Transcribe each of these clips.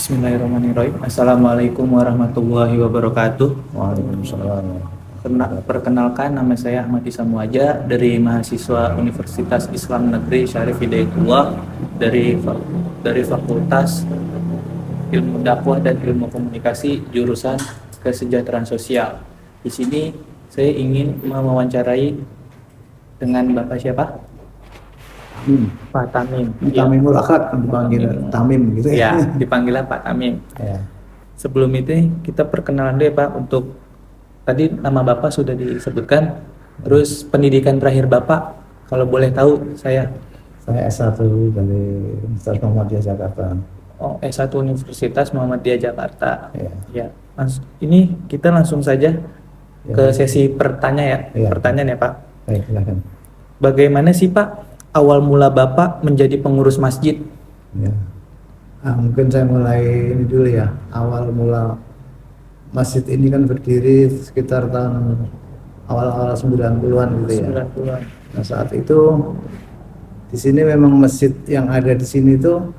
Bismillahirrahmanirrahim. Assalamualaikum warahmatullahi wabarakatuh. Waalaikumsalam. Perkenalkan, nama saya Ahmad Isa Muaja dari mahasiswa Universitas Islam Negeri Syarif Hidayatullah dari Fakultas Ilmu Dakwah dan Ilmu Komunikasi jurusan Kesejahteraan Sosial. Di sini saya ingin mewawancarai dengan Bapak siapa? Pak Tamim. Tamimul Akhlak dipanggil Tamim gitu Ya, ya. dipanggilnya Pak Tamim. Ya. Sebelum itu kita perkenalan dulu ya Pak, untuk tadi nama Bapak sudah disebutkan, terus pendidikan terakhir Bapak kalau boleh tahu saya. Saya S1 dari Universitas Muhammadiyah Jakarta. Oh, S1 Universitas Muhammadiyah Jakarta. Ya. Ya, ini kita langsung saja Ya. ke sesi pertanyaan Ya. pertanyaan ya Pak. Baik, silakan. Bagaimana sih Pak awal mula Bapak menjadi pengurus masjid? Ya. Mungkin saya mulai ini dulu ya. Awal mula masjid ini kan berdiri sekitar tahun awal-awal 90-an gitu ya. 90-an. Nah, saat itu di sini memang masjid yang ada di sini itu,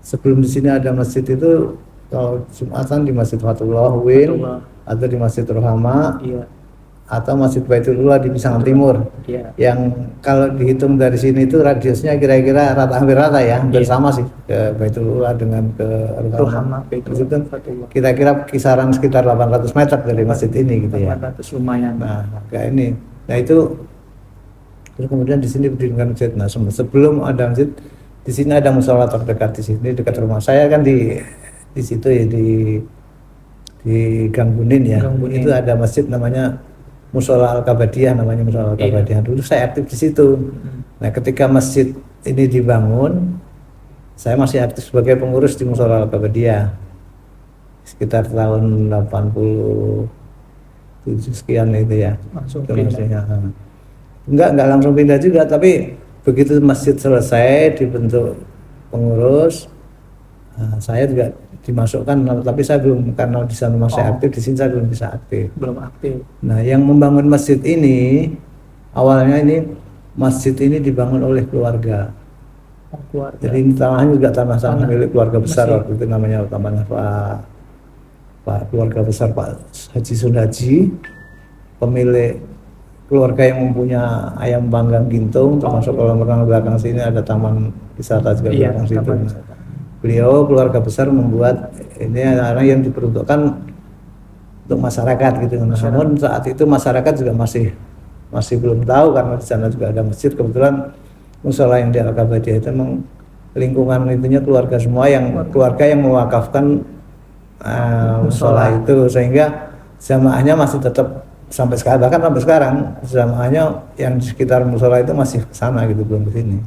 sebelum di sini ada masjid itu, kalau Jumatan di Masjid Fatullah Win Fatullah. atau di Masjid Rohama Iya, atau Masjid Baitullah di Pisangan Timur, iya. yang kalau dihitung dari sini itu radiusnya kira-kira hampir rata ya, hampir Iya. sama sih, ke Baitullah dengan ke Rohama, Rohama. Baitullah, Itu Fatullah. kira-kira kisaran sekitar 800 meter dari masjid ini gitu ya. 400 lumayan. Nah, kayak ini. Nah, itu terus kemudian di sini berdirikan masjid. Nah, sebelum ada masjid, di sini ada musola terdekat di sini, dekat rumah saya kan di situ ya, di Gang Bunin ya. Gang Bunin. Itu ada masjid namanya Musola Al-Kabadiyah, namanya Musola Al-Kabadiyah. Dulu saya aktif di situ. Nah, ketika masjid ini dibangun, saya masih aktif sebagai pengurus di Musola Al-Kabadiyah. Sekitar tahun 87 sekian itu ya. Langsung Itu pindah. masjidnya. Enggak langsung pindah juga, tapi begitu masjid selesai dibentuk pengurus, saya juga dimasukkan, tapi saya belum, karena di sana masih aktif, di sini saya belum bisa aktif. Belum aktif. Nah, yang membangun masjid ini awalnya ini masjid ini dibangun oleh keluarga. Keluarga. Jadi ini tanahnya juga tanah milik keluarga besar Masih. waktu itu, namanya utamanya Pak keluarga besar Pak Haji Sundaji, pemilik keluarga yang mempunyai ayam panggang gintung, termasuk kolam renang belakang sini ada taman wisata juga Iya, belakang situ. taman Nah, wisata. beliau keluarga besar membuat ini anak-anak yang diperuntukkan untuk masyarakat gitu. Namun saat itu masyarakat juga masih belum tahu, karena di sana juga ada masjid. Kebetulan musola yang di Al-Kabadiyah itu memang lingkungan itunya keluarga semua, yang keluarga yang mewakafkan musola itu, sehingga jamaahnya masih tetap sampai sekarang, bahkan sampai sekarang jamaahnya yang di sekitar musola itu masih ke sana gitu, belum ke sini.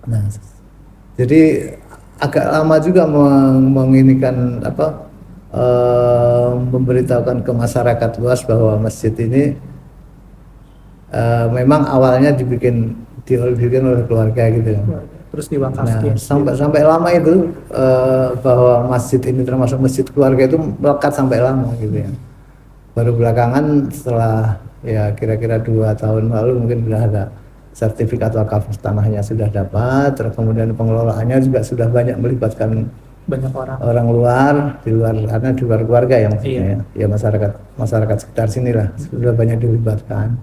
Nah, jadi agak lama juga menginikan memberitahukan ke masyarakat luas bahwa masjid ini memang awalnya dibikin oleh keluarga gitu. Terus diwakafkan. Nah, sampai lama itu bahwa masjid ini termasuk masjid keluarga itu melekat sampai lama gitu ya. Baru belakangan setelah ya kira-kira 2 tahun lalu mungkin sudah ada sertifikat wakaf tanahnya sudah dapat, terus kemudian pengelolaannya juga sudah banyak melibatkan Banyak orang luar, karena di luar keluarga ya maksudnya. Iya. Ya masyarakat sekitar sinilah sudah banyak dilibatkan.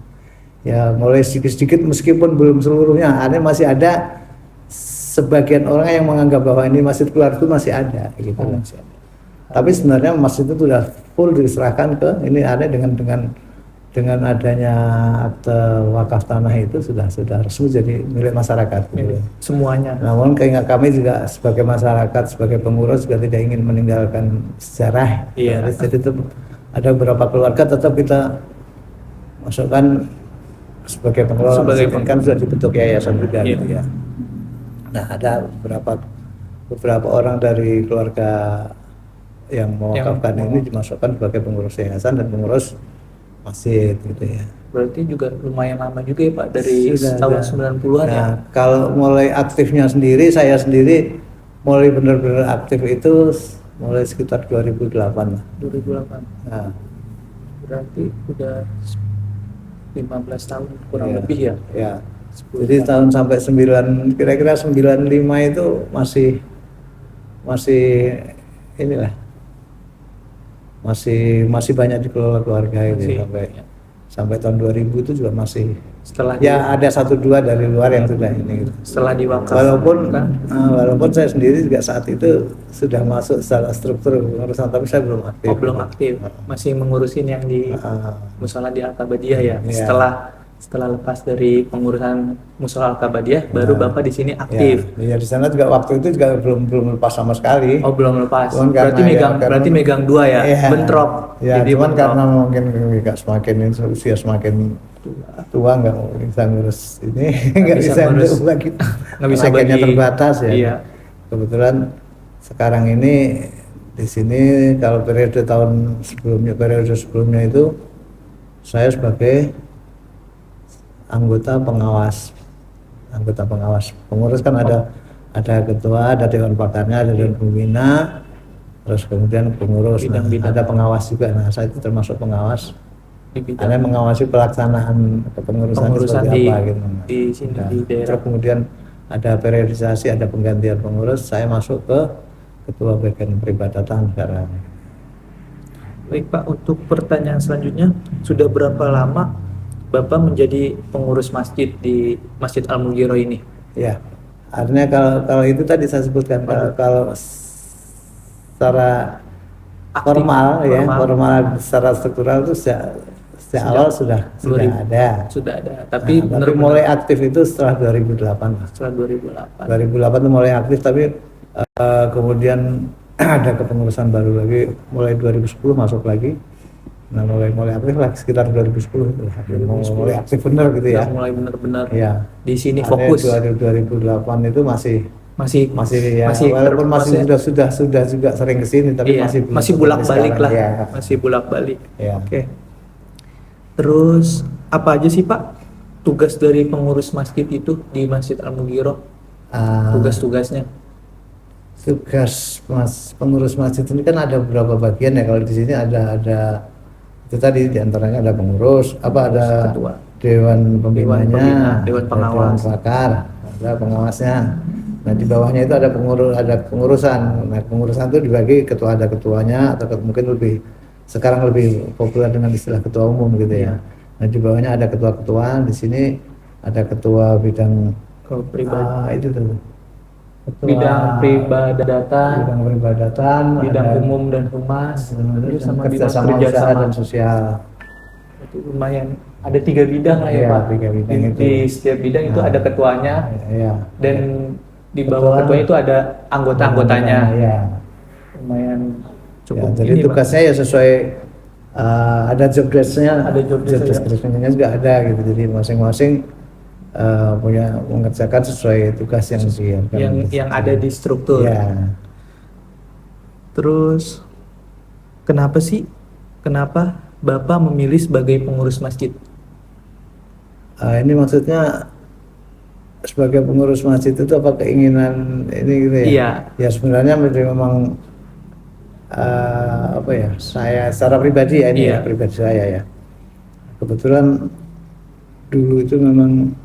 Ya mulai sedikit-sedikit, meskipun belum seluruhnya, masih ada sebagian orang yang menganggap bahwa ini masjid keluarga itu masih ada gitu. Tapi sebenarnya masjid itu sudah full diserahkan ke ini, ada dengan adanya akte wakaf tanah itu sudah resmi jadi milik masyarakat gitu. Semuanya. Namun keingat kami juga sebagai masyarakat, sebagai pengurus juga tidak ingin meninggalkan sejarah. Iya. Jadi itu ada beberapa keluarga tetap kita masukkan sebagai pengelola masjid, kan sudah dibentuk yayasan juga gitu ya. Nah, ada beberapa orang dari keluarga yang mewakafkan ini dimasukkan sebagai pengurus yayasan dan pengurus masjid gitu ya. Berarti juga lumayan lama juga ya Pak, dari tahun 90-an ya. Nah, kalau mulai aktifnya sendiri, saya sendiri mulai benar-benar aktif itu mulai sekitar 2008 lah. 2008. Nah, Berarti udah 15 tahun kurang lebih ya. Ya. Jadi tahun sampai 9, kira-kira 95 itu masih inilah masih banyak dikelola keluarga itu Masih, sampai tahun 2000 itu juga masih setelah ya ada satu dua dari luar yang sudah ini gitu. setelah diwakafkan. Walaupun saya sendiri juga saat itu sudah masuk secara struktur pengurusan tapi saya belum aktif. Oh, belum aktif, masih mengurusin yang di Musola di Al-Kabadiyah ya. Iya. Setelah lepas dari pengurusan Musola Al-Kabadiyah, baru Bapak di sini aktif. Ya, di sana juga waktu itu juga belum lepas sama sekali. Oh, belum lepas. Cuman Berarti megang dua ya, iya, bentrok. ya Jadi cuman bentrok. karena mungkin nggak semakin usia semakin tua nggak bisa ngurus ini nggak bisa ngurus, untuk lagi nggak bisa tenaganya bagi. terbatas ya. Iya. Kebetulan sekarang ini di sini kalau periode sebelumnya itu saya sebagai anggota pengawas pengurus kan ada ketua, ada dewan pakarnya, ada dewan pembina, terus kemudian pengurus, Bidang-bidang. ada pengawas juga. Nah saya itu termasuk pengawas, Di bidang karena mengawasi pelaksanaan kepengurusan pengurusan seperti apa gitu. di sini Nah, di daerah. terus kemudian ada periodisasi, ada penggantian pengurus, saya masuk ke ketua bagian peribadatan sekarang. Baik Pak, untuk pertanyaan selanjutnya, sudah berapa lama Bapak menjadi pengurus masjid di Masjid Al-Mughirah ini? Ya, artinya kalau itu tadi saya sebutkan kalau secara formal secara struktural itu sejak awal sudah ada. Sudah ada, tapi Tapi mulai aktif itu setelah 2008. setelah 2008. 2008 itu mulai aktif, tapi kemudian ada kepengurusan baru lagi mulai 2010 masuk lagi. Nah mulai aktif lah sekitar 2010 itu mulai aktif benar gitu ya. Mulai benar-benar Ya. di sini Artinya fokus. 2008 itu masih ya, walaupun masih sudah juga sering kesini tapi iya, masih belum masih seperti bolak-balik sekarang. lah. Ya. Masih bolak-balik. Ya. Oke. Terus apa aja sih Pak tugas dari pengurus masjid itu di Masjid Al-Mughirah? Tugas-tugasnya? Tugas pengurus masjid ini kan ada beberapa bagian ya. Kalau di sini ada itu tadi diantaranya ada pengurus, ada ketua, dewan pembinanya, dewan pengawas, dewan pakar, ada pengawasnya. Nah di bawahnya itu ada pengurusan. Nah pengurusan itu dibagi ada ketuanya atau mungkin sekarang lebih populer dengan istilah ketua umum gitu ya. Nah di bawahnya ada ketua-ketua. Di sini ada ketua bidang itu tuh. Bidang peribadatan, bidang ada umum dan humas, terus sama bidang kerjasama usaha dan sosial. Itu lumayan ada 3 bidang lah ya Pak. 3 bidang itu. Di setiap bidang itu ada ketuanya, dan di bawah ketuanya itu ada anggota-anggotanya. Ya. Lumayan cukup. Jadi tugasnya ya sesuai ada job desk-nya, job description-nya juga ada gitu. Jadi masing-masing punya mengerjakan sesuai tugas yang ada di struktur. Ya. Terus kenapa Bapak memilih sebagai pengurus masjid? Ini maksudnya sebagai pengurus masjid itu apa keinginan ini gitu ya? Iya. Ya sebenarnya memang saya secara pribadi ya ini pribadi saya ya. Kebetulan dulu itu memang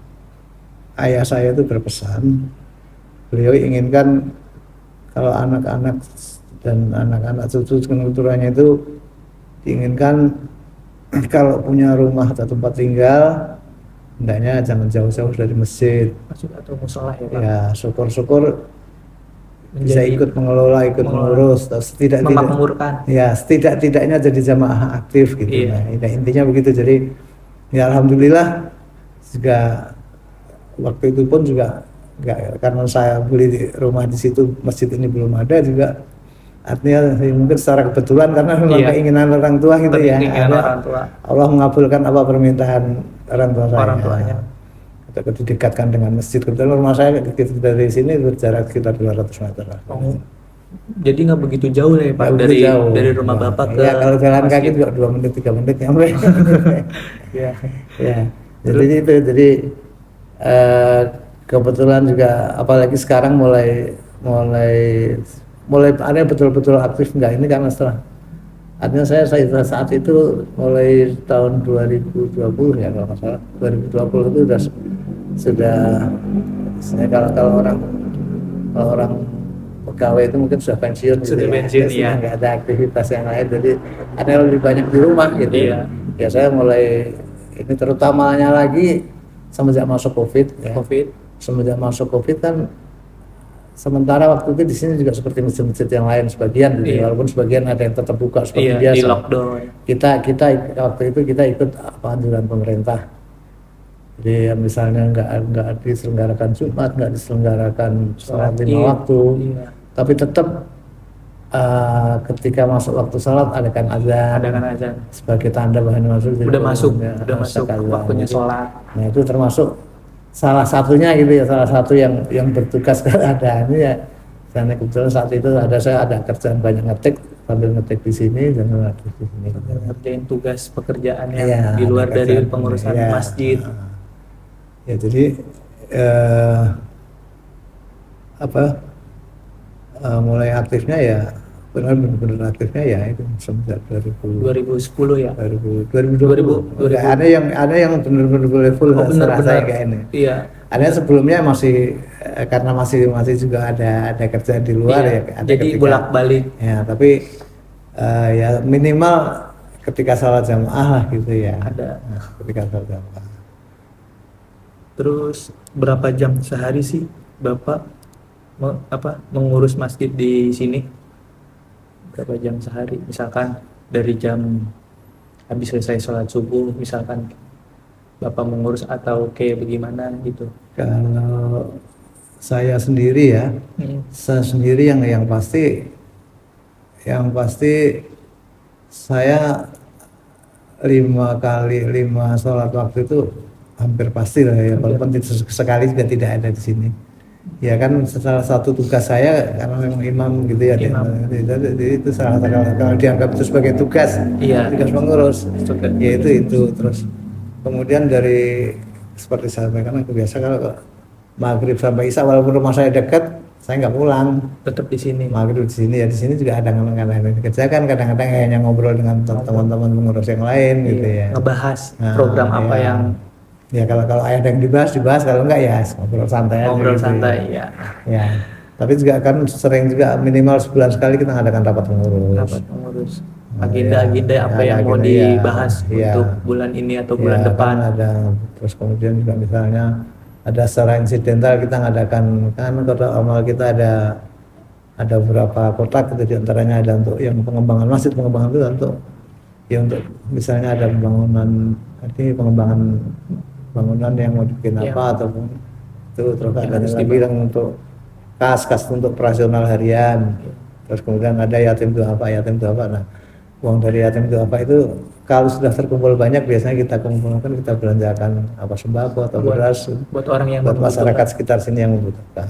ayah saya itu berpesan, beliau inginkan kalau anak-anak dan anak-anak cucu keturunannya itu diinginkan kalau punya rumah atau tempat tinggal hendaknya jangan jauh-jauh dari masjid atau musola ya Pak. Ya syukur-syukur bisa ikut mengelola, ikut mengurus, memakmurkan. Ya setidak-tidaknya jadi jamaah aktif gitu. Iya. Nah, intinya begitu. Jadi ya alhamdulillah juga waktu itu pun juga karena saya beli rumah di situ, masjid ini belum ada juga, artinya mungkin secara kebetulan karena memang keinginan orang tua gitu ya. Orang tua. Allah mengabulkan apa permintaan orang tuanya. Atau didekatkan dengan masjid. Kebetulan rumah saya dari sini berjarak sekitar 200 meter. Jadi nggak begitu jauh ya Pak dari rumah Bapak ke. Ya kalau jalan kaki juga 2 menit 3 menit nyampe. Ya. Jadi kebetulan juga apalagi sekarang mulai ada betul-betul aktif enggak ini karena setelah artinya saya saat itu mulai tahun 2020 ya kalau nggak salah 2020 itu sudah kalau orang pegawai itu mungkin sudah pensiun gitu Sudah ya. pensiun, Jadi iya. nggak ada aktivitas yang lain, jadi ada yang lebih banyak di rumah gitu. Iya. Ya saya mulai ini terutamanya lagi semenjak masuk COVID ya. COVID. Semenjak masuk COVID kan, sementara waktu itu di sini juga seperti masjid-masjid yang lain sebagian gitu, Iya. walaupun sebagian ada yang tetap buka seperti Iya, biasa. di lockdown. Kita waktu itu kita ikut apa anjuran pemerintah. Jadi misalnya nggak diselenggarakan Jumat, nggak diselenggarakan sholat 5 Id. waktu, Iya. tapi tetap ketika masuk waktu sholat adakan azan Adakan azan. sebagai tanda bahwa masuk. Jadi Udah masuk, ya, udah masuk azan. waktunya Jadi, sholat. Nah itu termasuk salah satunya gitu ya, salah satu yang bertugas keadaannya ya. Karena kebetulan saat itu saya ada kerjaan banyak ngetik, sambil ngetik di sini dan ngetik di sini. Ngerjain tugas pekerjaan yang Iya, di luar ada dari kerjaan, pengurusan iya. masjid. Ya jadi mulai aktifnya ya benar-benar aktifnya ya itu semenjak 2010 ya. 2020. 2000. Ada yang benar-benar full Oh, serasa benar-benar. kayak ini. Iya. Ada yang sebelumnya masih karena masih juga ada kerjaan di luar Iya. ya. Ada Jadi bolak-balik. Ya tapi ya minimal ketika sholat jamaah lah gitu ya. Ada. Nah, ketika sholat jamaah. Terus berapa jam sehari sih Bapak mengurus masjid di sini? Berapa jam sehari? Misalkan dari jam habis selesai sholat subuh, misalkan Bapak mengurus atau kayak bagaimana gitu? Kalau saya sendiri ya, saya sendiri yang pasti saya 5 sholat waktu itu hampir pasti lah ya, walaupun sekali juga tidak ada di sini. Ya kan salah satu tugas saya karena memang imam gitu ya. Imam. Jadi itu salah satu kalau dianggap itu sebagai tugas, Iya. tugas mengurus. Tugas. Ya itu terus. Kemudian dari seperti saya sampaikan aku biasa kalau maghrib sampai isya walaupun rumah saya dekat, saya nggak pulang. Tetap di sini. Maghrib di sini ya, di sini juga ada kadang-kadang yang dikerjakan, kadang-kadang hanya ngobrol dengan teman-teman pengurus yang lain gitu Iya. ya. Ngebahas Nah, program apa ya. yang Ya kalau ada yang dibahas, kalau enggak ya ngobrol santai aja ngobrol gitu santai ya. ya. Ya. Tapi juga kan sering juga minimal sebulan sekali kita ngadakan rapat pengurus. Dapat mengurus Nah, agenda-agenda ya, apa ada yang mau agenda, ya. dibahas Ya. untuk bulan ini atau Ya, bulan kan depan. ada terus kemudian juga misalnya ada secara insidental kita ngadakan kan kota amal kita ada beberapa kotak gitu, diantaranya ada untuk yang pengembangan masjid, pengembangan itu untuk misalnya ada pengembangan bangunan yang mau dibikin Ya. apa ataupun itu terus Yang ada harus lagi yang untuk kas untuk operasional harian, terus kemudian ada yatim duafa. Nah uang dari yatim duafa itu kalau sudah terkumpul banyak biasanya kita kumpulkan, kita belanjakan apa sembako atau beras buat orang yang buat membutuhkan. masyarakat sekitar sini yang membutuhkan.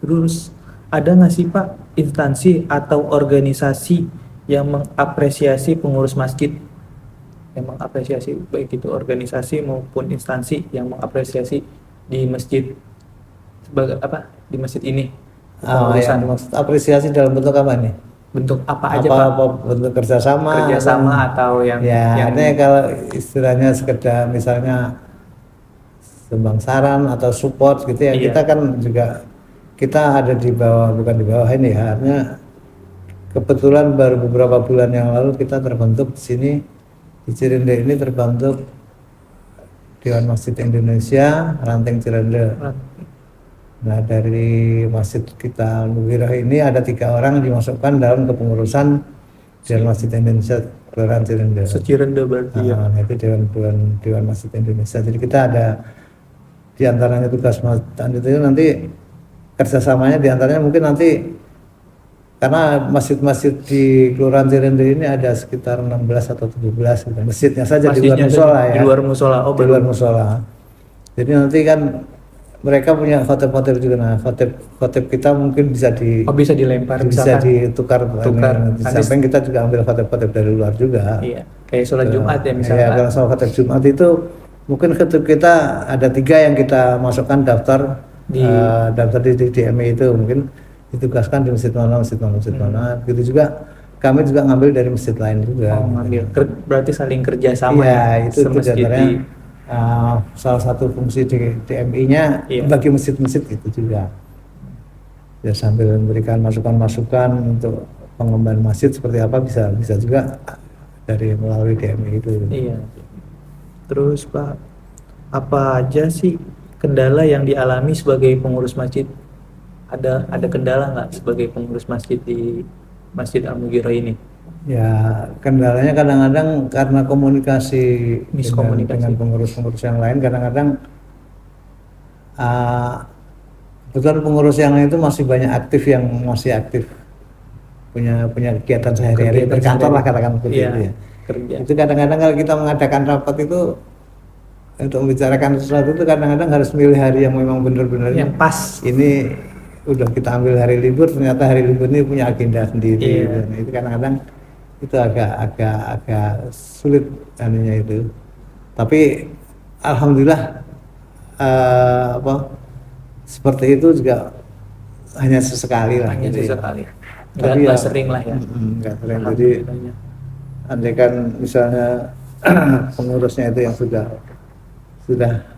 Terus ada nggak sih Pak instansi atau organisasi yang mengapresiasi pengurus masjid, yang mengapresiasi baik itu organisasi maupun instansi yang mengapresiasi di masjid sebagai di masjid ini Yang maksud apresiasi dalam bentuk apa nih? bentuk apa aja Pak? Apa bentuk kerjasama atau yang ya ada kalau istilahnya sekedar misalnya sumbang saran atau support gitu ya. Iya. Kita kan juga kita ada di bawah, bukan di bawah ini ya, artinya kebetulan baru beberapa bulan yang lalu kita terbentuk di sini di Cirende ini terbentuk Dewan Masjid Indonesia Ranting Cirende. Nah dari masjid kita Nuwirah ini ada 3 orang dimasukkan dalam kepengurusan Dewan Masjid Indonesia Kelurahan Cirende. Secirende berarti ya. Nah, itu Dewan Masjid Indonesia. Jadi kita ada diantaranya tugas masjid itu nanti kerjasamanya diantaranya mungkin nanti karena masjid-masjid di Kelurahan Cirende ini ada sekitar 16 atau 17 gitu. Masjidnya saja di luar musola ya. Di luar musola. Oh, di luar musola. Jadi nanti kan mereka punya khotib-khotib juga. Nah, khotib kita mungkin bisa bisa dilempar, bisa ditukar. Di Nanti samping kita juga ambil khotib-khotib dari luar juga. iya, kayak sholat Jumat ya misalnya. Ya, kalau sholat khotib Jumat itu mungkin khotib kita ada 3 yang kita masukkan daftar di DMI itu, mungkin ditugaskan di masjid mana. Gitu juga kami juga ngambil dari masjid lain juga. Oh, ngambil. Berarti saling kerjasama ya. Itu semasjid diantaranya salah satu fungsi di DMI-nya Iya. bagi masjid-masjid itu juga. ya sambil memberikan masukan-masukan untuk pengembangan masjid seperti apa, bisa juga dari melalui DMI itu. Iya. Terus Pak, apa aja sih kendala yang dialami sebagai pengurus masjid? Ada kendala nggak sebagai pengurus masjid di Masjid Al-Mughirah ini? Ya kendalanya kadang-kadang karena komunikasi Miskomunikasi. dengan pengurus-pengurus yang lain, kadang-kadang kebetulan pengurus yang lain itu masih banyak aktif, yang masih aktif punya kegiatan sehari-hari Kegiatan berkantor lah, sehari-hari. katakan seperti Iya, itu ya. kerja. Itu kadang-kadang kalau kita mengadakan rapat itu untuk membicarakan sesuatu itu kadang-kadang harus milih hari yang memang benar-benar Yang pas. ini udah kita ambil hari libur, ternyata hari libur ini punya agenda sendiri. Iya. Gitu. Nah, itu kadang-kadang itu agak sulit anunya itu. Tapi alhamdulillah seperti itu juga hanya sesekali lah. Hanya gitu ya. sesekali. Tapi Nggak ya, sering lah ya. Nggak sering. Jadi Alhamdulillahnya. andai kan misalnya pengurusnya itu yang sudah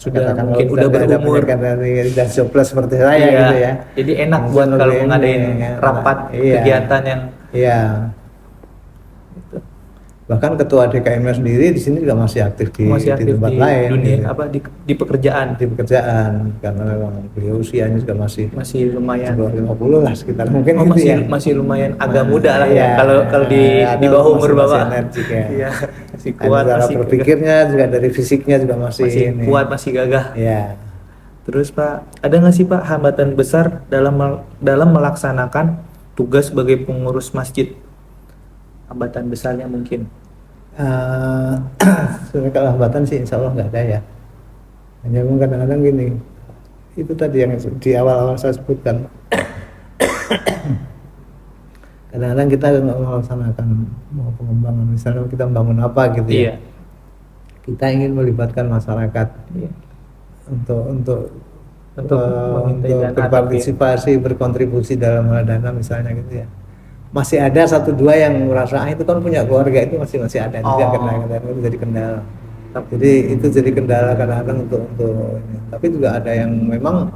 katakan mungkin kalau udah tidak ada berumur. pendidikan dari dan jobless seperti saya Iya. gitu ya. Jadi enak Mungkin buat kalau lebih ngadain ini, rapat iya. kegiatan yang Iya. Bahkan ketua DKM sendiri di sini juga masih aktif di tempat lain, dunia gitu. di pekerjaan. Di pekerjaan, karena memang beliau usianya juga masih lumayan. 50 lah sekitar mungkin Oh, gitu ya. masih lumayan agak muda lah Iya. ya. Kalau di Ada bawah umur masih Bapak. energik ya. Iya, masih Ada kuat, cara masih berpikirnya juga dari fisiknya juga masih ini. kuat, masih gagah. Iya. Terus Pak, ada nggak sih Pak hambatan besar dalam melaksanakan tugas sebagai pengurus masjid? Hambatan besarnya mungkin. Sebenarnya kalau hambatan sih insya Allah nggak ada ya. Hanya memang kadang-kadang gini, itu tadi yang di awal-awal saya sebutkan. Kadang-kadang kita nggak melaksanakan mau pengembangan, misalnya kita membangun apa gitu ya. Iya. Kita ingin melibatkan masyarakat Iya. untuk meminta dana berpartisipasi, berkontribusi dalam hal dana misalnya gitu ya. Masih ada satu dua yang merasa itu kan punya keluarga, itu masih ada juga kendala-kendala itu jadi kendala. Jadi itu jadi kendala kadang-kadang untuk ini. Tapi juga ada yang memang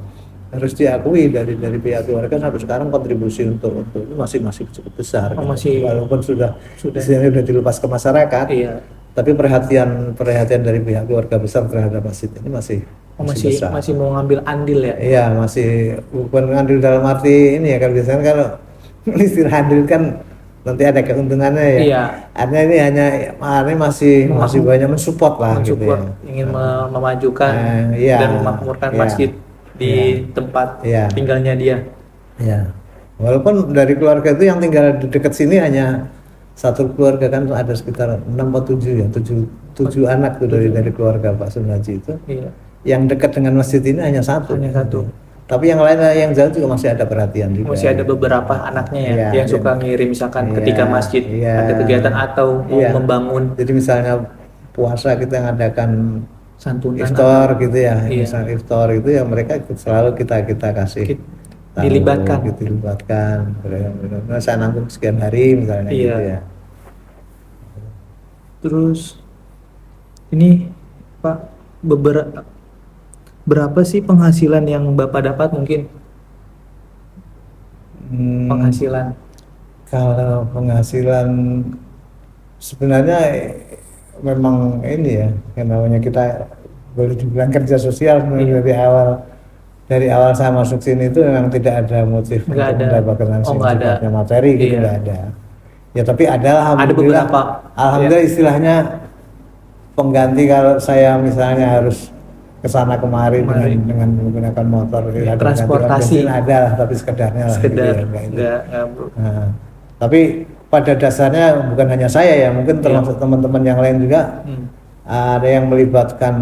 harus diakui dari pihak keluarga sampai sekarang kontribusi untuk itu masih cukup besar. Masih, walaupun sudah dilepas ke masyarakat. Iya. Tapi perhatian dari pihak keluarga besar terhadap masjid ini masih besar. Masih mau ngambil andil ya? Iya, masih bukan ngambil dalam arti ini ya, kan biasanya kalau istilah andil kan nanti ada keuntungannya ya. Iya. Artinya ini ini masih banyak mensupport lah gitu ya. Ingin memajukan iya, dan memakmurkan iya, masjid di tempat tinggalnya dia. Iya. Walaupun dari keluarga itu yang tinggal di dekat sini hanya satu keluarga, kan ada sekitar 6 atau 7 ya, 7 anak tuh dari keluarga Pak Sunarji itu. Iya. Yang dekat dengan masjid ini hanya satu. Tapi yang lain yang jauh juga masih ada perhatian juga. Masih ada beberapa anaknya ya, Iya, yang suka ngirim misalkan iya, ketika masjid ada kegiatan atau mau membangun Jadi misalnya puasa kita ngadakan santunan iftar gitu ya, Iya. misalnya iftar itu ya mereka selalu kita kasih tahu, dilibatkan. Benar-benar saya nanggung sekian hari misalnya Iya. gitu ya. Terus ini Pak, berapa sih penghasilan yang Bapak dapat mungkin? Penghasilan. Kalau penghasilan sebenarnya memang ini ya, yang namanya kita boleh dibilang kerja sosial dari awal saya masuk sini itu memang tidak ada motif untuk mendapatkan sifatnya materi gitu, nggak ada. Ya tapi ada alhamdulillah. Alhamdulillah istilahnya pengganti kalau saya misalnya harus kesana kemari dengan menggunakan motor, transportasi ada lah, tapi sekedarnya lah. Nah, tapi pada dasarnya bukan hanya saya ya, mungkin termasuk teman-teman yang lain juga ada yang melibatkan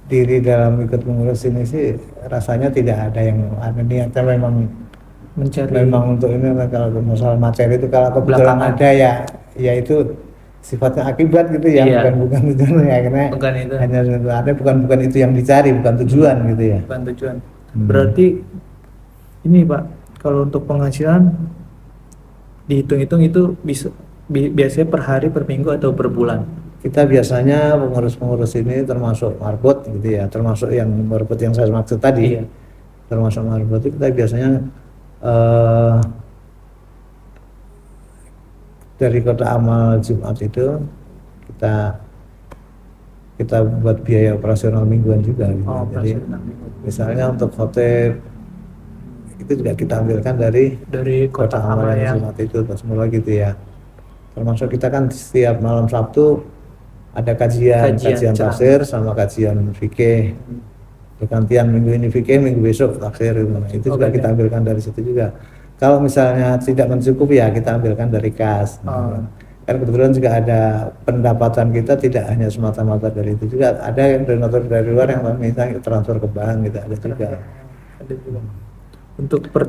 diri dalam ikut mengurus ini sih, rasanya tidak ada yang ada niatnya memang untuk ini. Kalau masalah materi itu kalau kebetulan ada ya itu sifatnya akibat gitu ya, bukan tujuan ya, karena hanya ada bukan itu yang dicari, bukan tujuan gitu ya. Bukan tujuan. Berarti ini Pak, kalau untuk penghasilan dihitung-hitung itu biasanya per hari, per minggu atau per bulan? Kita biasanya pengurus-pengurus ini termasuk marbot gitu ya, termasuk yang marbot yang saya maksud tadi. Termasuk marbot itu kita biasanya eh, dari kotak amal Jumat itu kita kita buat biaya operasional mingguan juga gitu. Oh, Jadi operasional. misalnya untuk hotel itu juga kita ambilkan dari Kotak kotak amal amal yang yang Jumat itu semula gitu ya. Termasuk kita kan setiap malam Sabtu ada kajian Kajian, ceramah. tafsir sama kajian fikih. Bergantian minggu ini fikih, minggu besok tafsir gitu. Nah, itu juga Oke. kita ambilkan dari situ juga. Kalau misalnya tidak mencukupi ya kita ambilkan dari kas. Oh. Kan kebetulan juga ada pendapatan kita tidak hanya semata-mata dari itu juga, ada yang donatur dari luar yang minta transfer ke bank gitu, ada juga. Ada juga. Untuk per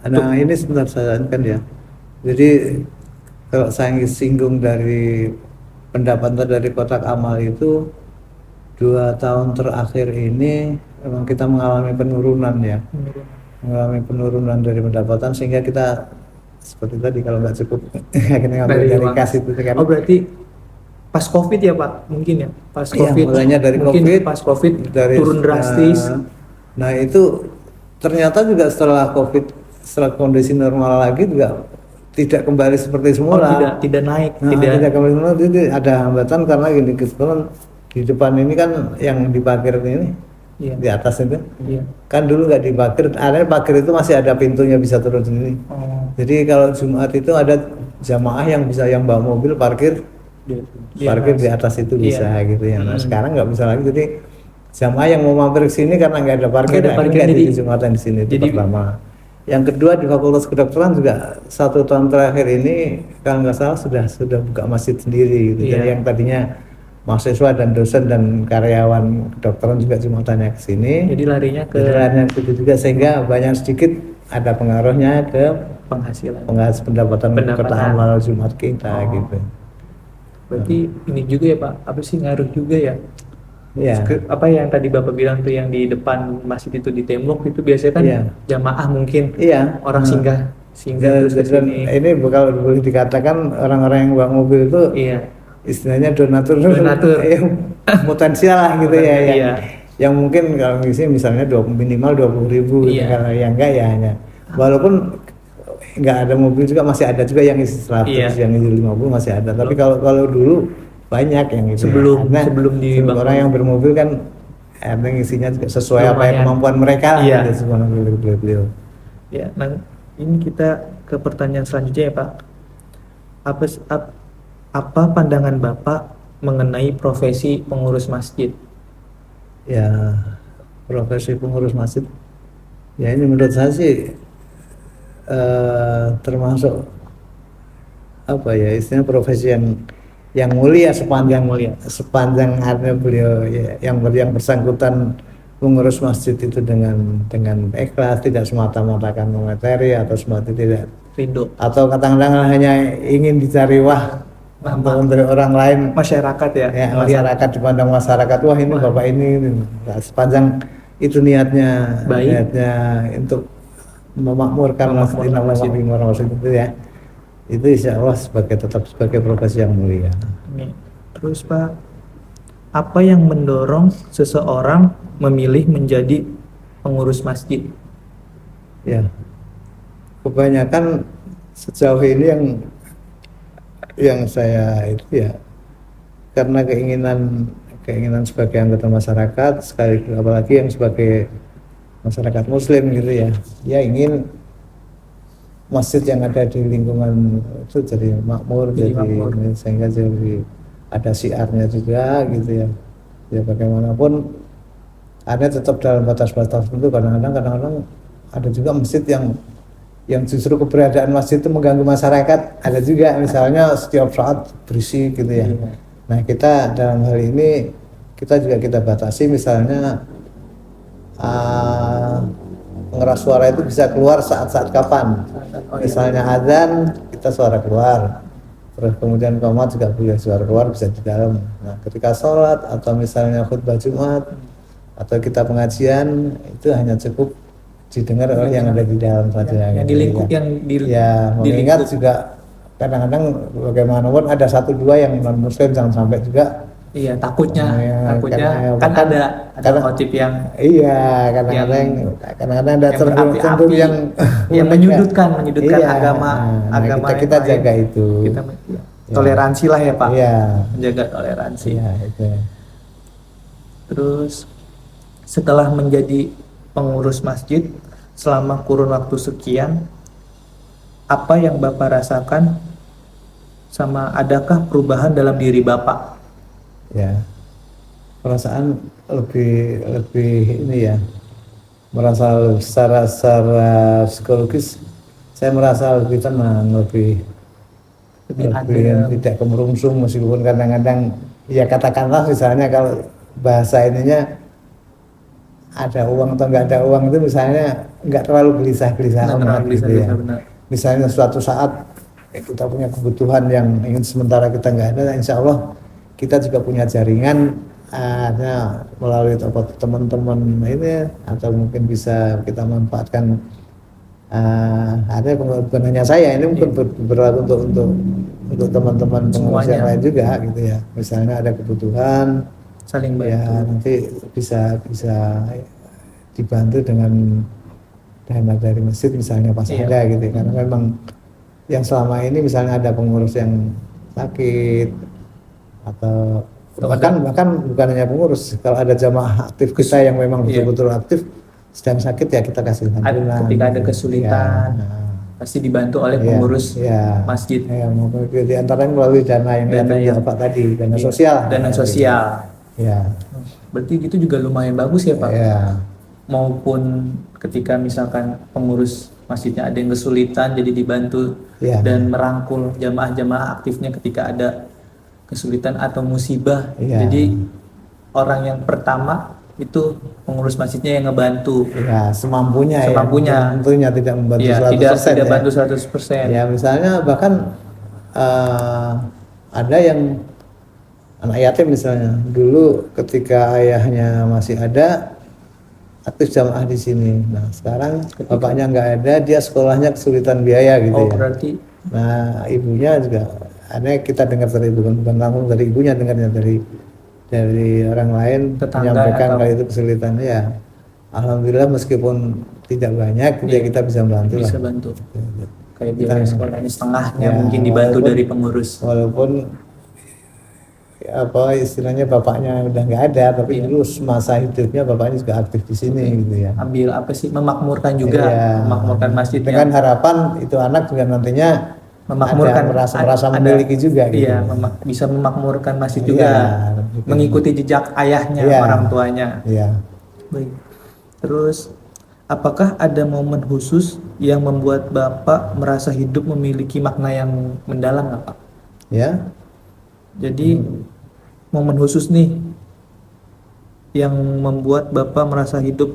Nah ini sebentar saya kan ya. Jadi kalau saya singgung dari pendapatan dari kotak amal itu 2 tahun terakhir ini memang kita mengalami penurunan ya, mengalami penurunan dari pendapatan sehingga kita seperti tadi kalau nggak cukup akhirnya ngambil dari uang. kas itu kan. Oh berarti pas COVID ya Pak, mungkin ya pas Iya, COVID. mulainya dari mungkin COVID, pas COVID dari turun drastis. Nah itu ternyata juga setelah COVID, setelah kondisi normal lagi juga tidak kembali seperti Oh, semula. tidak naik, Nah, tidak kembali semula, jadi ada hambatan karena gini kebetulan di depan ini kan yang diparkir ini Iya. di atas itu Iya. kan dulu nggak diparkir, ada parkir itu masih ada pintunya bisa turun sini. Oh, Jadi kalau Jumat itu ada jamaah yang bisa yang bawa mobil parkir di atas itu bisa gitu ya. Nah sekarang nggak bisa lagi, jadi jamaah yang mau mampir ke sini karena nggak ada parkir, Nggak ada parkir, nggak jadi- di Jumatan di sini itu jadi- pertama. Yang kedua di Fakultas Kedokteran juga 1 tahun terakhir ini kalau nggak salah sudah buka masjid sendiri gitu. Iya. Jadi yang tadinya mahasiswa dan dosen dan karyawan kedokteran juga Jumatannya ke sini. jadi larinya ke Jadi larinya ke situ juga sehingga banyak sedikit ada pengaruhnya ke penghasilan. pendapatan Pendapatan. kotak amal Jumat kita Oh. gitu. Berarti ini juga ya Pak, apa sih ngaruh juga ya? Iya. Apa yang tadi Bapak bilang tuh yang di depan masjid itu di tembok itu biasanya kan Iya. jamaah mungkin Iya. orang singgah Dan, terus ke dan sini. ini kalau boleh dikatakan orang-orang yang bawa mobil itu Iya. istilahnya donatur Donatur. yang potensial lah gitu ya, Iya. yang mungkin kalau misalnya minimal 20.000 gitu. Iya. Kalau yang enggak ya hanya walaupun nggak ada mobil juga masih ada juga yang isi 100, Iya. yang isi 50 masih ada, tapi kalau dulu banyak yang itu Sebelum dibangun. orang yang bermobil kan ada yang isinya juga sesuai apa yang Lumayan. kemampuan mereka lah Iya. gitu, semua beliau. Ya, nah ini kita ke pertanyaan selanjutnya ya Pak. Apa pandangan Bapak mengenai profesi pengurus masjid? Ya, profesi pengurus masjid ya ini menurut saya sih termasuk apa ya istilahnya profesi yang mulia sepanjang artinya beliau ya, yang bersangkutan mengurus masjid itu dengan ikhlas, tidak semata-mata karena materi atau semata tidak Ridho atau kadang-kadang hanya ingin dicari untuk orang lain, masyarakat ya, ya masyarakat, dipandang masyarakat, wah ini bapak ini. Nah, sepanjang itu niatnya Baik. niatnya untuk memakmurkan masjid itu ya, itu insya Allah tetap sebagai profesi yang mulia. Nih, terus Pak, apa yang mendorong seseorang memilih menjadi pengurus masjid? Ya, kebanyakan sejauh ini yang saya itu ya karena keinginan sebagai anggota masyarakat, sekali apalagi yang sebagai masyarakat Muslim gitu ya ingin masjid yang ada di lingkungan itu jadi makmur, sehingga jadi ada syiarnya juga gitu ya bagaimanapun ada tetap dalam batas-batas tertentu. Kadang-kadang ada juga masjid yang justru keberadaan masjid itu mengganggu masyarakat, ada juga misalnya setiap saat berisik gitu ya. Nah kita dalam hal ini kita batasi misalnya pengeras suara itu bisa keluar saat-saat kapan, misalnya azan kita suara keluar, terus kemudian qomat juga boleh suara keluar, bisa di dalam. Nah ketika sholat atau misalnya khutbah Jumat atau kita pengajian itu hanya cukup didengar oleh yang ada di dalam saja. Yang di lingkup, mengingat juga kadang-kadang bagaimanapun ada 1-2 yang non muslim, jangan sampai juga Iya, takutnya Ya, takutnya karena- kan bahkan- ada karena- khotib yang Iya, kadang-kadang ada yang berapi-api, cenderung yang yang unik, menyudutkan iya, agama nah, agama kita yang lain. jaga itu. Kita Ya. toleransi lah ya Pak, Iya, menjaga toleransi. iya itu. Terus setelah menjadi pengurus masjid selama kurun waktu sekian, apa yang Bapak rasakan sama adakah perubahan dalam diri Bapak? Ya, perasaan lebih lebih ini ya, merasa secara psikologis saya merasa lebih tenang, Lebih lebih adem. tidak kemerungsung, meskipun kadang-kadang ya katakanlah misalnya kalau bahasa ininya ada uang atau nggak ada uang itu misalnya nggak terlalu gelisah-gelisah Benar, amat gitu ya. benar. Misalnya suatu saat kita punya kebutuhan yang ingin sementara kita nggak ada, insya Allah kita juga punya jaringan ada melalui teman-teman ini, atau mungkin bisa kita manfaatkan. Ada bukan hanya saya, ini mungkin berlaku untuk teman-teman pengurus yang Semuanya. lain juga gitu ya. Misalnya ada kebutuhan, Saling ya bantu. nanti bisa dibantu dengan dana dari masjid misalnya pas Iya. ada gitu, karena memang yang selama ini misalnya ada pengurus yang sakit atau bahkan bukan hanya pengurus, kalau ada jamaah aktif kita yang memang Iya. betul-betul aktif sedang sakit ya kita kasih santunan. Ketika ada kesulitan, Ya, nah, pasti dibantu oleh iya, pengurus iya. masjid. Ya, maupun di antaranya melalui dana yang Dana yang- Bapak tadi, dana Iya, sosial. dana sosial. Ya, Berarti gitu juga lumayan bagus ya Pak. ya, Maupun ketika misalkan pengurus masjidnya ada yang kesulitan, jadi dibantu Iya. dan merangkul jamaah-jamaah aktifnya ketika ada kesulitan atau musibah. Iya. Jadi orang yang pertama itu pengurus masjidnya yang ngebantu. ya semampunya, Semampunya. ya. Tentunya tidak membantu Ya, 100%. tidak ya. bantu 100%. Ya, misalnya bahkan ada yang anak yatim misalnya, dulu ketika ayahnya masih ada aktif jamaah di sini. Nah, sekarang bapaknya nggak ada, dia sekolahnya kesulitan biaya gitu Oh, ya. berarti Nah, ibunya juga ada, kita dengar dari bukan langsung dari ibunya, dengarnya dari orang lain Tetangga menyampaikan atau- kalau itu kesulitannya ya. Alhamdulillah meskipun tidak banyak, ya kita bisa bantu bisa lah. bantu. Kayak biaya sekolahnya setengahnya Ya, mungkin dibantu walaupun- dari pengurus. Walaupun ya, apa istilahnya bapaknya udah nggak ada, tapi Iya. dulu masa hidupnya bapaknya juga aktif di sini gitu ya. Ambil apa sih, memakmurkan juga, Iya. memakmurkan masjidnya. Dengan harapan itu anak juga nantinya Memakmurkan, merasa ada- memiliki juga gitu. Iya, bisa memakmurkan masjid Iya, juga, gitu. mengikuti jejak ayahnya, Iya. orang tuanya. Iya. Baik. Terus, apakah ada momen khusus yang membuat Bapak merasa hidup memiliki makna yang mendalam nggak Pak? Ya. Jadi, momen khusus nih yang membuat Bapak merasa hidup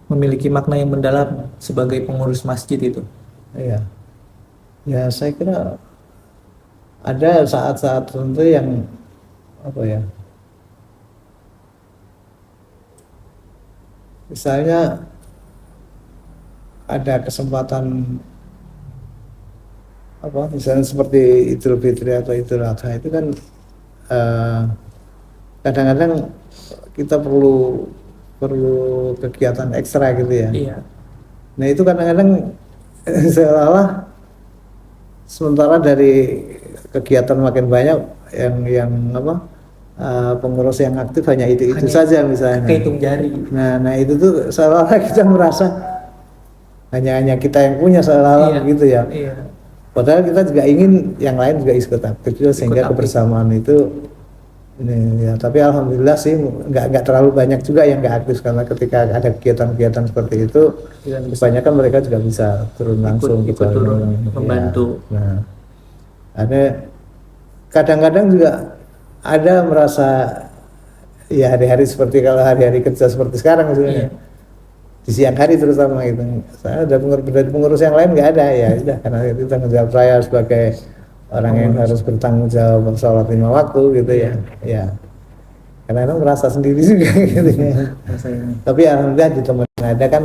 memiliki makna yang mendalam sebagai pengurus masjid itu. Iya. Ya, saya kira ada saat-saat tertentu yang apa ya? Misalnya ada kesempatan apa? Misalnya seperti Idul Fitri atau Idul Adha itu kan kadang-kadang kita perlu kegiatan ekstra gitu ya. Iya. Nah itu kadang-kadang seolah-olah sementara dari kegiatan makin banyak yang apa pengurus yang aktif hanya itu Hanya saja misalnya. kehitung jari. Nah itu tuh seolah-olah kita merasa hanya kita yang punya seolah-olah Iya. gitu ya. Iya. Padahal kita juga ingin yang lain juga ikut aktif juga, sehingga aktif. kebersamaan itu ini ya. Tapi alhamdulillah sih nggak terlalu banyak juga yang nggak aktif, karena ketika ada kegiatan-kegiatan seperti itu kebanyakan mereka juga bisa turun langsung ikut turun, ya. membantu. Nah, ada kadang-kadang juga ada merasa ya hari-hari seperti kalau hari-hari kerja seperti sekarang misalnya. Iya. Di siang hari terutama gitu. Saya ada pengurus yang lain nggak ada, ya sudah, karena itu tanggung jawab saya sebagai orang yang harus bertanggung jawab sholat 5 waktu gitu ya. Ya. Karena merasa sendiri juga gitu ya. Rasanya. Tapi alhamdulillah di teman yang ada kan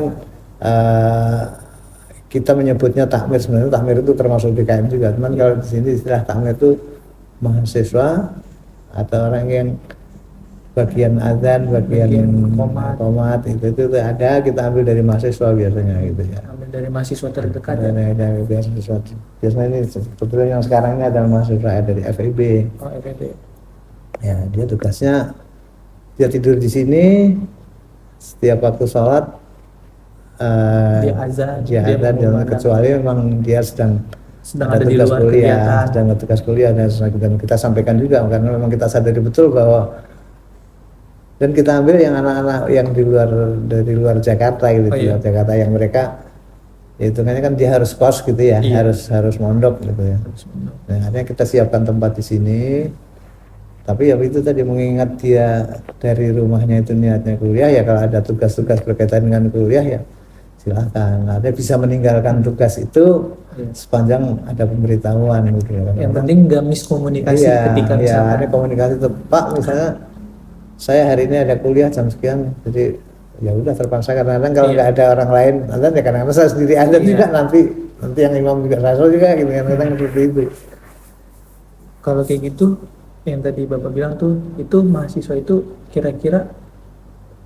kita menyebutnya takmir, sebenarnya takmir itu termasuk DKM juga. Cuman kalau di sini istilah takmir itu mahasiswa atau orang yang bagian azan, bagian qomat itu ada, kita ambil dari mahasiswa biasanya gitu ya. Ambil dari mahasiswa terdekat ya. Ada mahasiswa. Biasanya ini sebetulnya yang sekarang ini adalah mahasiswa dari FEB. Oh, FEB. Ya, dia tugasnya dia tidur di sini setiap waktu sholat. Dia azan, jangan kecuali memang dia sedang ada di luar kuliah, sedang tugas kuliah dan kita sampaikan juga karena memang kita sadari betul bahwa dan kita ambil yang anak-anak yang dari luar Jakarta gitu, di luar Jakarta yang mereka hitungannya kan dia harus kos gitu ya, harus mondok gitu ya. Nah, akhirnya kita siapkan tempat di sini. Tapi ya itu tadi mengingat dia dari rumahnya itu niatnya kuliah ya, kalau ada tugas-tugas berkaitan dengan kuliah ya silahkan. Nah, dia bisa meninggalkan tugas itu sepanjang ada pemberitahuan gitu. Yang penting nggak miskomunikasi ketika misalkan. Ada komunikasi tuh, Pak misalnya saya hari ini ada kuliah jam sekian, jadi ya udah terpaksa kadang-kadang kalau nggak ada orang lain, azan ya kadang-kadang saya sendiri azan juga nanti yang imam juga rasul juga gitu kadang-kadang seperti itu. Kalau kayak gitu yang tadi Bapak bilang tuh, itu mahasiswa itu kira-kira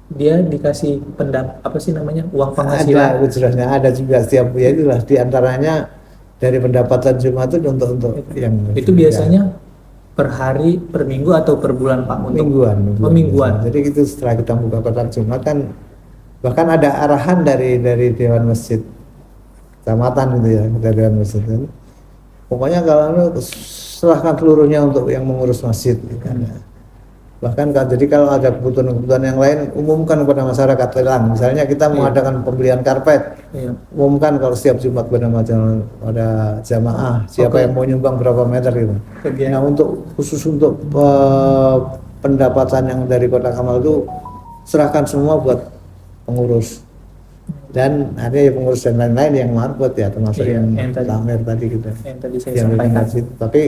dia dikasih uang penghasilan? Ada ujrahnya, ada juga setiap ya itulah diantaranya dari pendapatan Jumat itu untuk yang itu biasanya per hari, per minggu atau per bulan Pak? Mingguan. Jadi itu setelah kita buka kotak Jumat kan bahkan ada arahan dari Dewan Masjid Kecamatan gitu ya, dari Dewan Masjid itu. Pokoknya kalau serahkan seluruhnya untuk yang mengurus masjid gitu kan. Bahkan jadi kalau ada kebutuhan-kebutuhan yang lain umumkan kepada masyarakat. Misalnya kita mengadakan pembelian karpet, umumkan kalau setiap Jumat pada jamaah siapa yang mau nyumbang berapa meter gitu. Nah khusus untuk pendapatan yang dari kotak amal itu serahkan semua buat pengurus. Dan ada yang pengurus dan lain-lain yang marbot ya, termasuk yang tamer tadi gitu. Yang tadi saya sampaikan. Tapi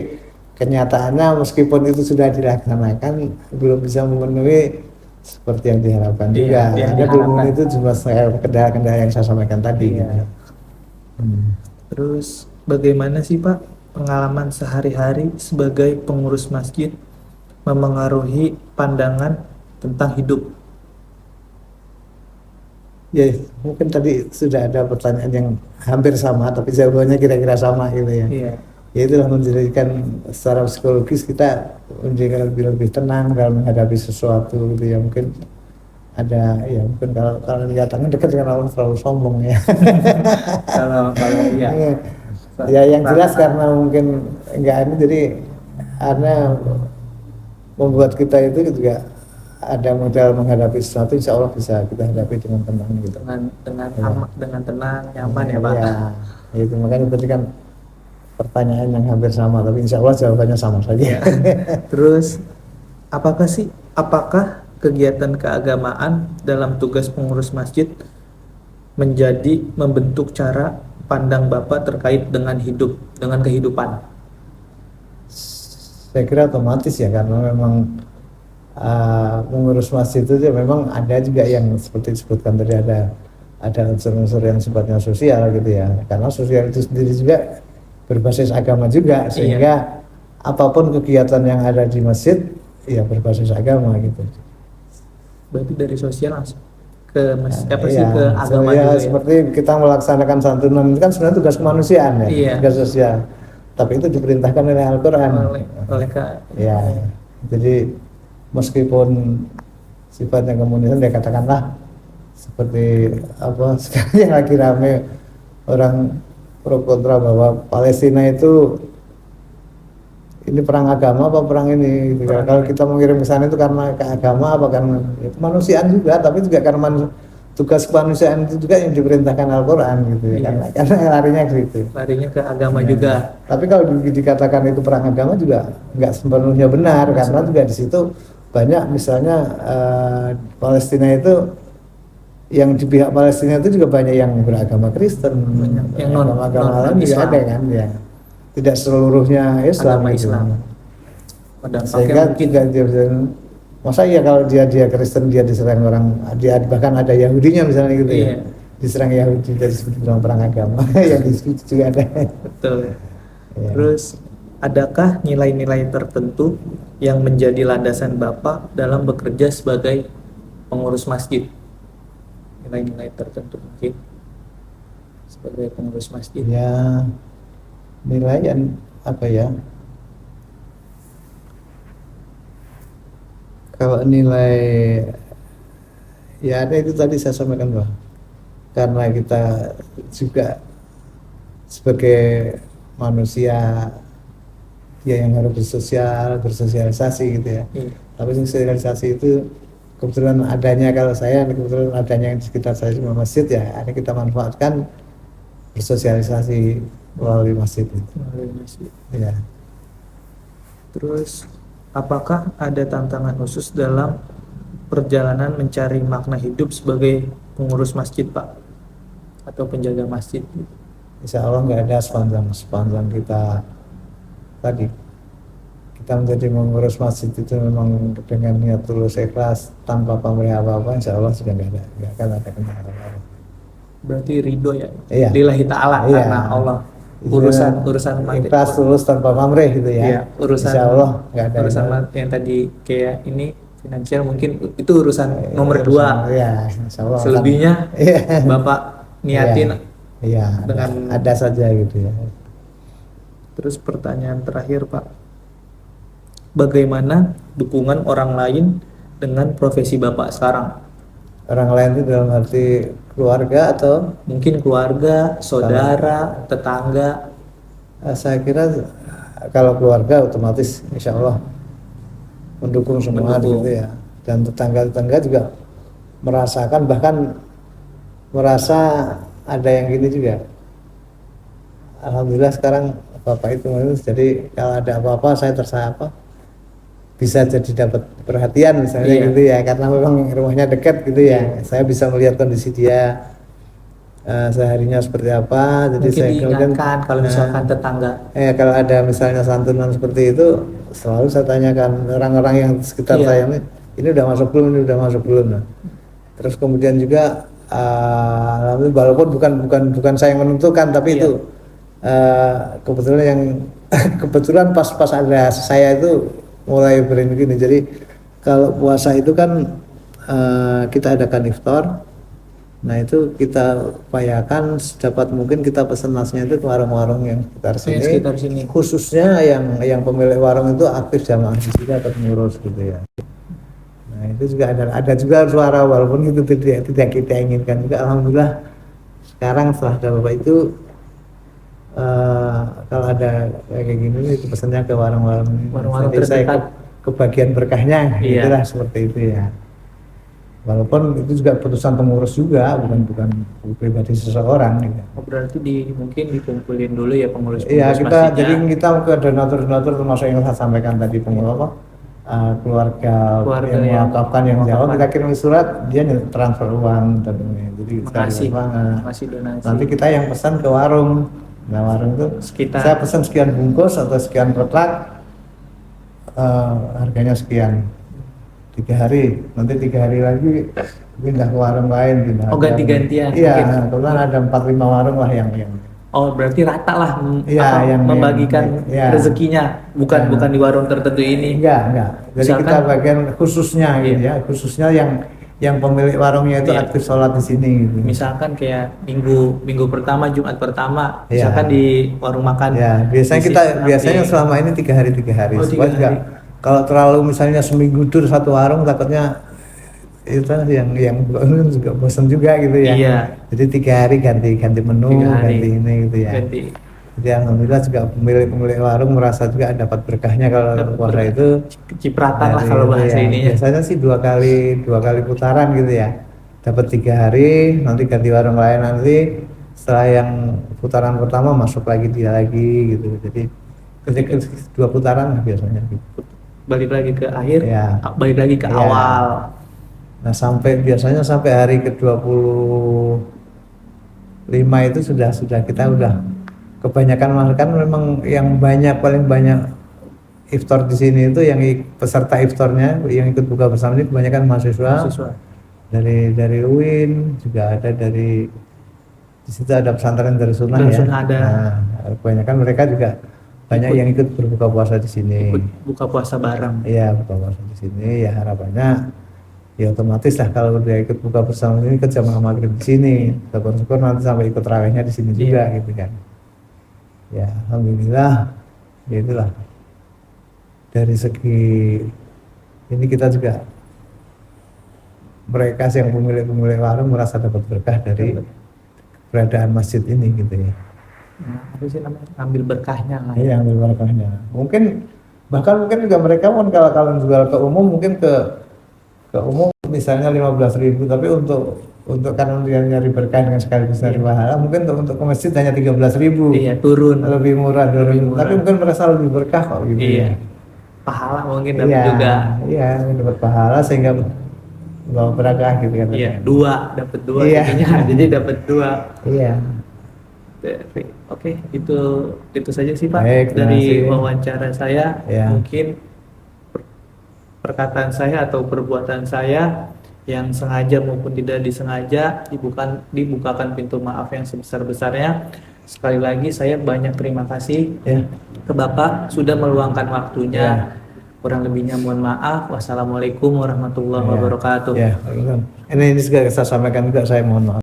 kenyataannya meskipun itu sudah dilaksanakan belum bisa memenuhi seperti yang diharapkan juga. Ada belum itu jumlah kendala-kendala yang saya sampaikan tadi. Terus bagaimana sih Pak pengalaman sehari-hari sebagai pengurus masjid memengaruhi pandangan tentang hidup? Ya mungkin tadi sudah ada pertanyaan yang hampir sama tapi jawabannya kira-kira sama gitu ya. Ya itulah menjadikan secara psikologis kita menjadi lebih tenang dalam menghadapi sesuatu gitu ya. Mungkin ada ya mungkin kalau dikatakan dekat dengan Allah terlalu sombong ya. kalau ya yang jelas karena mungkin enggak ini jadi karena membuat kita itu juga ada modal menghadapi sesuatu, insya Allah bisa kita hadapi dengan tenang gitu. Dengan tenang, nyaman ya Pak. Ya itu makanya tadi kan pertanyaan yang hampir sama, tapi insya Allah jawabannya sama saja. Terus apakah kegiatan keagamaan dalam tugas pengurus masjid menjadi membentuk cara pandang Bapak terkait dengan hidup, dengan kehidupan? Saya kira otomatis ya, karena memang mengurus masjid itu memang ada juga yang seperti disebutkan tadi ada unsur-unsur yang sifatnya sosial gitu ya, karena sosial itu sendiri juga berbasis agama juga, sehingga apapun kegiatan yang ada di masjid ya berbasis agama gitu. Berarti dari sosial langsung ke ke agama ya, juga seperti kita melaksanakan santunan itu kan sebenarnya tugas kemanusiaan ya, tugas sosial, tapi itu diperintahkan oleh Al-Quran jadi meskipun sifatnya komunis dia katakanlah seperti sekarang yang lagi rame orang pro kontra bahwa Palestina itu ini perang agama apa perang ini gitu. Kalau kita mengirim ke sana itu karena keagama apa karena kemanusiaan juga, tapi juga karena tugas kemanusiaan itu juga yang diperintahkan Al-Quran gitu ya, karena larinya ke situ, larinya ke agama juga. Tapi kalau dikatakan itu perang agama juga nggak sepenuhnya benar, karena juga di situ banyak misalnya Palestina itu yang di pihak Palestina itu juga banyak yang beragama Kristen, yang non-agama lain juga ada kan ya. Tidak seluruhnya Islam. Sehingga tidak masa ya kalau dia Kristen dia diserang orang, dia bahkan ada Yahudinya misalnya gitu ya. Diserang Yahudi dari sebut perang agama yang di situ juga ada. Betul. Terus adakah nilai-nilai tertentu yang menjadi landasan Bapak dalam bekerja sebagai pengurus masjid? Nilai-nilai tertentu mungkin sebagai pengurus masjid. Ya, nilai yang apa ya? Kalau nilai ya ada itu tadi saya sampaikan bahwa karena kita juga sebagai manusia ya yang harus bersosialisasi gitu ya. Tapi sosialisasi itu kebetulan adanya, kalau saya kebetulan adanya di sekitar saya cuma masjid ya, ini kita manfaatkan bersosialisasi melalui masjid itu. Melalui masjid. Ya. Terus apakah ada tantangan khusus dalam perjalanan mencari makna hidup sebagai pengurus masjid, Pak? Atau penjaga masjid? Insya Allah nggak ada sepanjang kita tadi kita menjadi mengurus masjid itu memang dengan niat tulus ikhlas tanpa pamrih apa-apa, insya Allah sudah nggak akan ada kendala apa-apa. Berarti ridho ya? Iya. Lillahi ta'ala, Iya. karena Allah. Urusan materi. Ikhlas tulus tanpa pamrih gitu ya. Iya, urusan insya Allah nggak ada urusan yang tadi kayak ini finansial mungkin itu urusan nomor 2. Ya, insya Allah. Selebihnya Iya. Bapak niatin. Iya, dengan ada saja gitu ya. Terus pertanyaan terakhir, Pak, bagaimana dukungan orang lain dengan profesi Bapak sekarang? Orang lain itu dalam arti keluarga atau Mungkin keluarga, saudara, tetangga. saya kira kalau keluarga otomatis insya Allah mendukung semua Mendukung. gitu ya. Dan tetangga-tetangga juga merasakan, bahkan merasa ada yang gini juga. Alhamdulillah sekarang Bapak itu jadi kalau ada apa-apa saya bisa jadi dapat perhatian misalnya Iya. gitu ya, karena memang rumahnya dekat gitu ya. Saya bisa melihat kondisi dia seharinya seperti apa, jadi Mungkin saya kemudian diingatkan kalau misalkan tetangga. kalau ada misalnya santunan seperti itu selalu saya tanyakan orang-orang yang sekitar Iya. saya, ini udah masuk belum, ini udah masuk belum. Nah, terus kemudian juga walaupun bukan saya yang menentukan, tapi Iya. itu kebetulan yang kebetulan pas ada saya itu mulai begini. Jadi kalau puasa itu kan kita adakan iftar. Nah itu kita upayakan sedapat mungkin kita pesan nasnya itu ke warung-warung yang sekitar sini. Khususnya yang pemilik warung itu aktif jamaah di sini atau pengurus gitu ya. Nah itu juga ada juga suara, walaupun itu tidak kita inginkan juga. Alhamdulillah sekarang setelah ada Bapak itu kalau ada kayak gini itu pesannya ke warung-warung Warung-warung saya terdekat. kebagian berkahnya. Iya. Itulah seperti itu ya. Walaupun itu juga putusan pengurus juga, bukan pribadi seseorang. Gitu. Oh, berarti mungkin dikumpulin dulu ya pengurus Iya, masjidnya. jadi kita ke donatur-donatur termasuk yang saya sampaikan tadi pengurus keluarga yang mewakafkan yang jauh, kita kirim surat, dia transfer uang dan jadi Makasih donasi. nanti kita yang pesan ke warung. Nah warung itu saya pesan sekian bungkus atau sekian kotak, harganya sekian. 3 hari, nanti 3 hari lagi pindah ke warung lain. Ganti-gantian. Iya, kebetulan ada 4-5 warung lah yang Oh berarti rata lah membagikan rezekinya, bukan di warung tertentu ini. Enggak. Jadi misalkan, kita bagian khususnya gitu ya, khususnya yang pemilik warungnya itu aktif sholat di sini. Gitu. Misalkan kayak minggu pertama, Jumat pertama, misalkan di warung makan. Ya, biasanya selama ini 3 hari. Oh, 3 hari. Juga, kalau terlalu misalnya seminggu tur satu warung, takutnya itu yang juga bosan juga gitu ya. Iya. Jadi 3 hari ganti menu, ganti ini gitu ya. Jadi alhamdulillah juga pemilik warung merasa juga dapat berkahnya kalau puasa itu. Kecipratan lah kalau bahasa ininya. Biasanya sih dua kali putaran gitu ya. Dapat 3 hari, nanti ganti warung lain, nanti setelah yang putaran pertama masuk lagi dia lagi gitu. Jadi 2 putaran biasanya. Balik lagi ke akhir, ya. Balik lagi ke awal. Nah biasanya sampai hari ke-25 itu sudah kita udah kebanyakan kan memang yang paling banyak iftar di sini itu yang peserta iftarnya yang ikut buka bersama ini kebanyakan mahasiswa. Dari UIN juga ada, di situ ada pesantren Darussunnah ya. Ada. Nah, kebanyakan mereka juga banyak yang ikut berbuka puasa di sini. ikut buka puasa bareng. Iya, buka puasa di sini ya, harapannya ya otomatis lah kalau dia ikut buka bersama ini, ikut jamaah maghrib di sini, syukur-syukur nanti sampai ikut tarawihnya di sini juga gitu kan. Ya alhamdulillah, ya itulah, dari segi ini kita juga, mereka yang pemilik warung merasa dapat berkah dari keberadaan masjid ini gitu ya. Apa sih namanya, ambil berkahnya lah ya. Iya, ambil berkahnya. Mungkin bahkan mungkin juga mereka pun kalau jual ke umum mungkin ke umum misalnya 15.000, tapi untuk kan dia nyari berkah dengan sekaligus dari pahala, mungkin untuk ke masjid hanya 13.000. Iya, turun Lebih murah, tapi mungkin merasa lebih berkah kok gitu. iya Ya. pahala mungkin dapat Iya, juga. iya, dapat pahala sehingga bawa berkah gitu kan. Iya, dapat dua Iya. jadinya, jadi dapat dua. Iya. Oke, itu saja sih Pak Baik, terima dari kasih. wawancara saya. Ya. Mungkin perkataan saya atau perbuatan saya yang sengaja maupun tidak disengaja dibukakan pintu maaf yang sebesar-besarnya. Sekali lagi saya banyak terima kasih Ya. ke Bapak sudah meluangkan waktunya. Ya. Kurang lebihnya mohon maaf. Wassalamualaikum warahmatullahi Ya. wabarakatuh. Ya, ini juga saya sampaikan juga, saya mohon maaf.